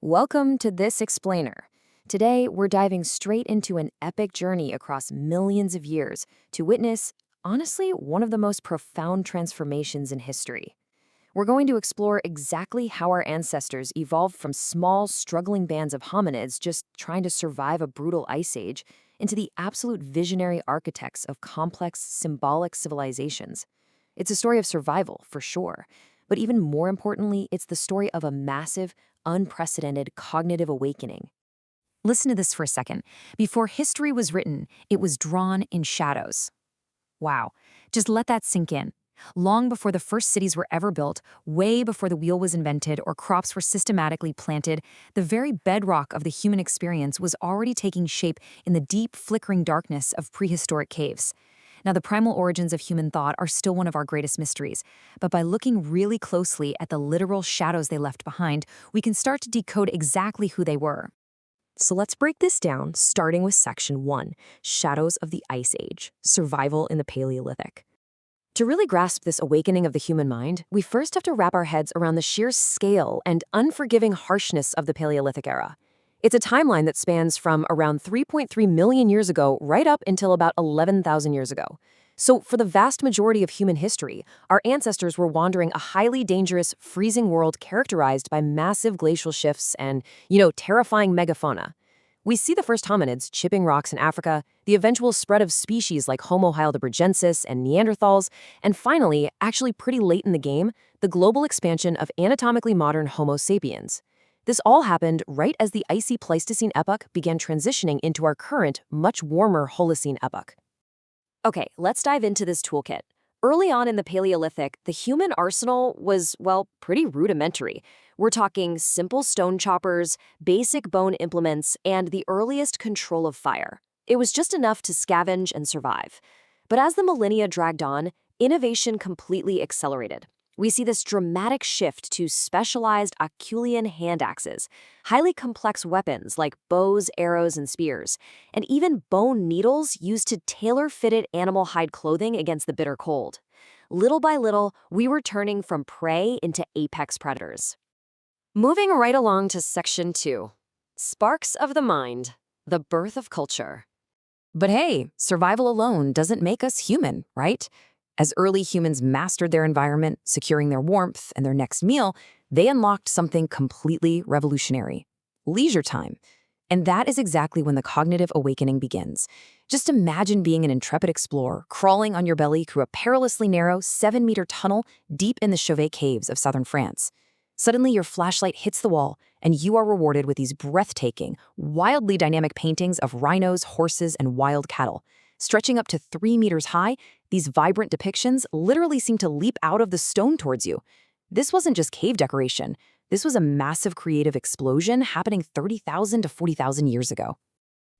Welcome to This Explainer. Today, we're diving straight into an epic journey across millions of years to witness, honestly, one of the most profound transformations in history. We're going to explore exactly how our ancestors evolved from small, struggling bands of hominids just trying to survive a brutal ice age into the absolute visionary architects of complex, symbolic civilizations. It's a story of survival, for sure, but even more importantly, it's the story of a massive, unprecedented cognitive awakening. Listen to this for a second. Before history was written, it was drawn in shadows. Wow, just let that sink in. Long before the first cities were ever built, way before the wheel was invented or crops were systematically planted, the very bedrock of the human experience was already taking shape in the deep, flickering darkness of prehistoric caves. Now, the primal origins of human thought are still one of our greatest mysteries, but by looking really closely at the literal shadows they left behind, we can start to decode exactly who they were. So let's break this down, starting with Section 1, Shadows of the Ice Age, Survival in the Paleolithic. To really grasp this awakening of the human mind, we first have to wrap our heads around the sheer scale and unforgiving harshness of the Paleolithic era. It's a timeline that spans from around 3.3 million years ago right up until about 11,000 years ago. So for the vast majority of human history, our ancestors were wandering a highly dangerous, freezing world characterized by massive glacial shifts and, terrifying megafauna. We see the first hominids chipping rocks in Africa, the eventual spread of species like Homo heidelbergensis and Neanderthals, and finally, actually pretty late in the game, the global expansion of anatomically modern Homo sapiens. This all happened right as the icy Pleistocene epoch began transitioning into our current, much warmer Holocene epoch. Okay, let's dive into this toolkit. Early on in the Paleolithic, the human arsenal was, pretty rudimentary. We're talking simple stone choppers, basic bone implements, and the earliest control of fire. It was just enough to scavenge and survive. But as the millennia dragged on, innovation completely accelerated. We see this dramatic shift to specialized Acheulean hand axes, highly complex weapons like bows, arrows, and spears, and even bone needles used to tailor-fitted animal hide clothing against the bitter cold. Little by little, we were turning from prey into apex predators. Moving right along to Section 2, Sparks of the Mind, the Birth of Culture. But hey, survival alone doesn't make us human, right? As early humans mastered their environment, securing their warmth and their next meal, they unlocked something completely revolutionary: leisure time. And that is exactly when the cognitive awakening begins. Just imagine being an intrepid explorer, crawling on your belly through a perilously narrow 7-meter tunnel deep in the Chauvet caves of southern France. Suddenly, your flashlight hits the wall, and you are rewarded with these breathtaking, wildly dynamic paintings of rhinos, horses, and wild cattle. Stretching up to 3 meters high, these vibrant depictions literally seem to leap out of the stone towards you. This wasn't just cave decoration. This was a massive creative explosion happening 30,000 to 40,000 years ago.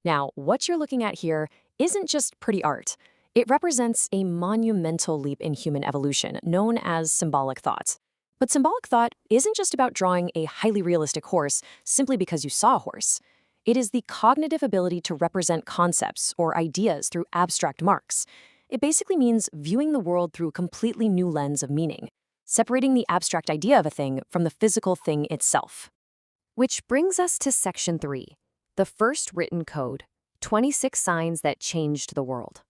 Now, what you're looking at here isn't just pretty art. It represents a monumental leap in human evolution, known as symbolic thought. But symbolic thought isn't just about drawing a highly realistic horse simply because you saw a horse. It is the cognitive ability to represent concepts or ideas through abstract marks. It basically means viewing the world through a completely new lens of meaning, separating the abstract idea of a thing from the physical thing itself. Which brings us to Section 3, the first written code, 26 signs that changed the world.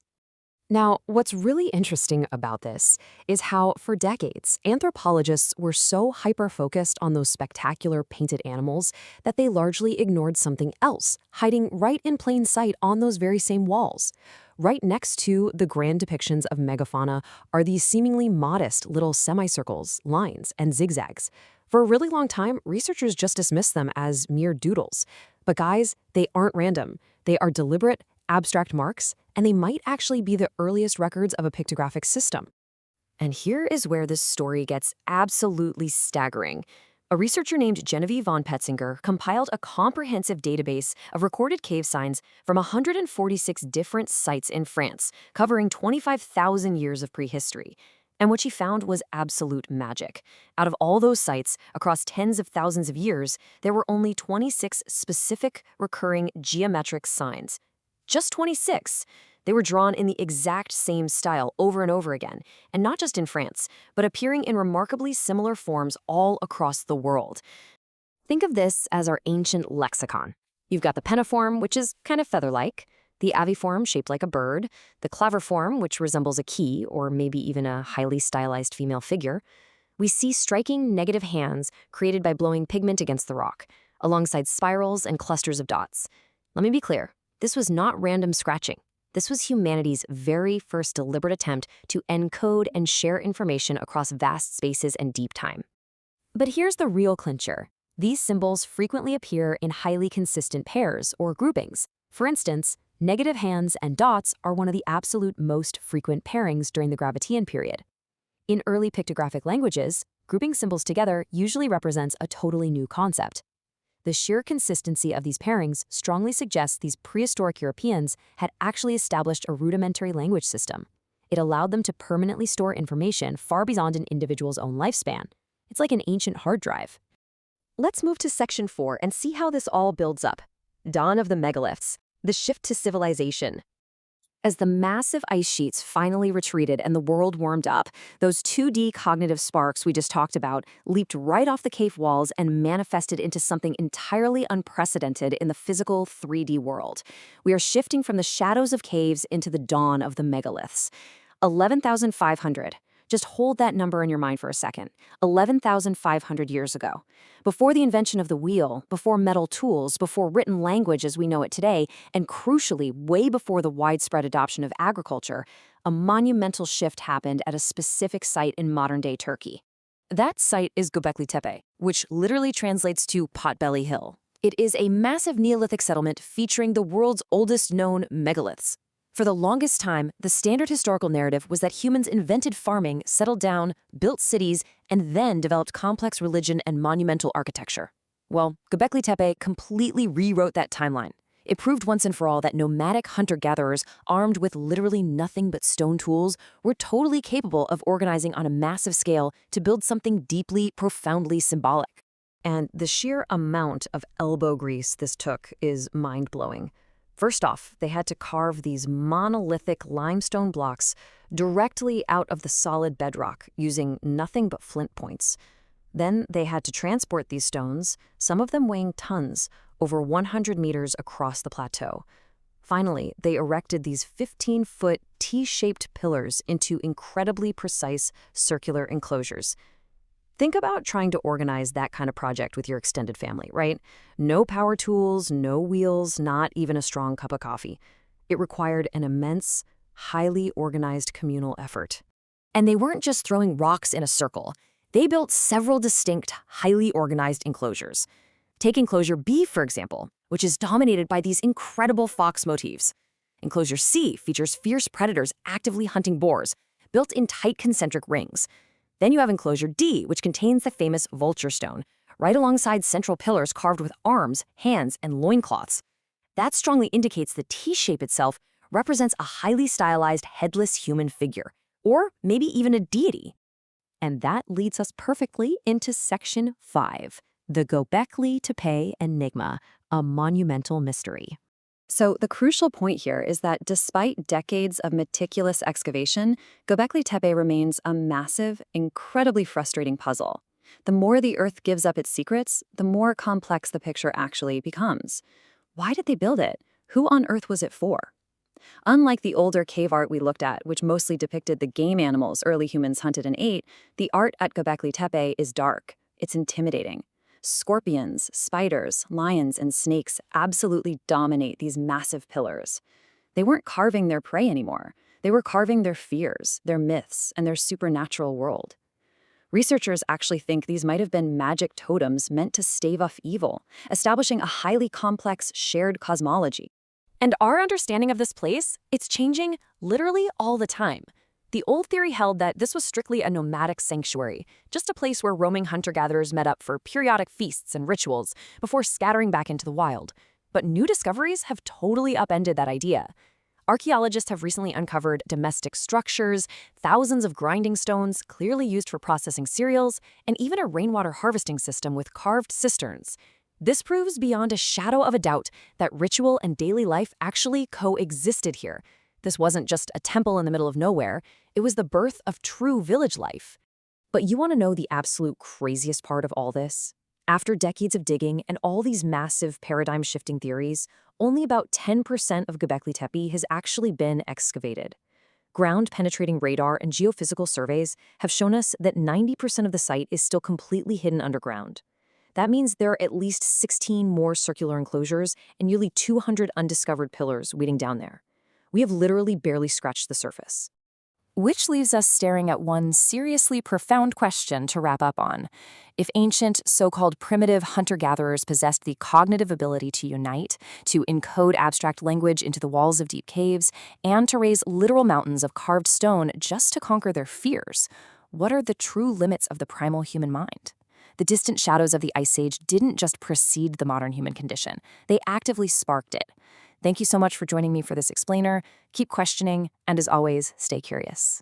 Now, what's really interesting about this is how, for decades, anthropologists were so hyper-focused on those spectacular painted animals that they largely ignored something else, hiding right in plain sight on those very same walls. Right next to the grand depictions of megafauna are these seemingly modest little semicircles, lines, and zigzags. For a really long time, researchers just dismissed them as mere doodles. But guys, they aren't random. They are deliberate, abstract marks, and they might actually be the earliest records of a pictographic system. And here is where this story gets absolutely staggering. A researcher named Genevieve von Petzinger compiled a comprehensive database of recorded cave signs from 146 different sites in France, covering 25,000 years of prehistory. And what she found was absolute magic. Out of all those sites, across tens of thousands of years, there were only 26 specific recurring geometric signs. Just 26. They were drawn in the exact same style over and over again, and not just in France, but appearing in remarkably similar forms all across the world. Think of this as our ancient lexicon. You've got the penniform, which is kind of feather-like, the aviform, shaped like a bird, the claviform, which resembles a key or maybe even a highly stylized female figure. We see striking negative hands created by blowing pigment against the rock, alongside spirals and clusters of dots. Let me be clear, this was not random scratching. This was humanity's very first deliberate attempt to encode and share information across vast spaces and deep time. But here's the real clincher. These symbols frequently appear in highly consistent pairs or groupings. For instance, negative hands and dots are one of the absolute most frequent pairings during the Gravettian period. In early pictographic languages, grouping symbols together usually represents a totally new concept. The sheer consistency of these pairings strongly suggests these prehistoric Europeans had actually established a rudimentary language system. It allowed them to permanently store information far beyond an individual's own lifespan. It's like an ancient hard drive. Let's move to Section 4 and see how this all builds up. Dawn of the megaliths, the shift to civilization. As the massive ice sheets finally retreated and the world warmed up, those 2D cognitive sparks we just talked about leaped right off the cave walls and manifested into something entirely unprecedented in the physical 3D world. We are shifting from the shadows of caves into the dawn of the megaliths. 11,500. Just hold that number in your mind for a second. 11,500 years ago. Before the invention of the wheel, before metal tools, before written language as we know it today, and crucially, way before the widespread adoption of agriculture, a monumental shift happened at a specific site in modern-day Turkey. That site is Göbekli Tepe, which literally translates to Potbelly Hill. It is a massive Neolithic settlement featuring the world's oldest known megaliths. For the longest time, the standard historical narrative was that humans invented farming, settled down, built cities, and then developed complex religion and monumental architecture. Well, Göbekli Tepe completely rewrote that timeline. It proved once and for all that nomadic hunter-gatherers, armed with literally nothing but stone tools, were totally capable of organizing on a massive scale to build something deeply, profoundly symbolic. And the sheer amount of elbow grease this took is mind-blowing. First off, they had to carve these monolithic limestone blocks directly out of the solid bedrock using nothing but flint points. Then they had to transport these stones, some of them weighing tons, over 100 meters across the plateau. Finally, they erected these 15-foot T-shaped pillars into incredibly precise circular enclosures. Think about trying to organize that kind of project with your extended family, right? No power tools, no wheels, not even a strong cup of coffee. It required an immense, highly organized communal effort. And they weren't just throwing rocks in a circle. They built several distinct, highly organized enclosures. Take Enclosure B, for example, which is dominated by these incredible fox motifs. Enclosure C features fierce predators actively hunting boars, built in tight concentric rings. Then you have Enclosure D, which contains the famous vulture stone, right alongside central pillars carved with arms, hands, and loincloths. That strongly indicates the T-shape itself represents a highly stylized headless human figure, or maybe even a deity. And that leads us perfectly into Section 5, the Göbekli Tepe Enigma, a monumental mystery. So the crucial point here is that despite decades of meticulous excavation, Göbekli Tepe remains a massive, incredibly frustrating puzzle. The more the Earth gives up its secrets, the more complex the picture actually becomes. Why did they build it? Who on earth was it for? Unlike the older cave art we looked at, which mostly depicted the game animals early humans hunted and ate, the art at Göbekli Tepe is dark. It's intimidating. Scorpions, spiders, lions, and snakes absolutely dominate these massive pillars. They weren't carving their prey anymore. They were carving their fears, their myths, and their supernatural world. Researchers actually think these might have been magic totems meant to stave off evil, establishing a highly complex shared cosmology. And our understanding of this place, it's changing literally all the time. The old theory held that this was strictly a nomadic sanctuary, just a place where roaming hunter-gatherers met up for periodic feasts and rituals before scattering back into the wild. But new discoveries have totally upended that idea. Archaeologists have recently uncovered domestic structures, thousands of grinding stones clearly used for processing cereals, and even a rainwater harvesting system with carved cisterns. This proves beyond a shadow of a doubt that ritual and daily life actually coexisted here. This wasn't just a temple in the middle of nowhere, it was the birth of true village life. But you want to know the absolute craziest part of all this? After decades of digging and all these massive paradigm-shifting theories, only about 10% of Göbekli Tepe has actually been excavated. Ground-penetrating radar and geophysical surveys have shown us that 90% of the site is still completely hidden underground. That means there are at least 16 more circular enclosures and nearly 200 undiscovered pillars waiting down there. We have literally barely scratched the surface. Which leaves us staring at one seriously profound question to wrap up on. If ancient, so-called primitive hunter-gatherers possessed the cognitive ability to unite, to encode abstract language into the walls of deep caves, and to raise literal mountains of carved stone just to conquer their fears, what are the true limits of the primal human mind? The distant shadows of the Ice Age didn't just precede the modern human condition, they actively sparked it. Thank you so much for joining me for this explainer. Keep questioning, and as always, stay curious.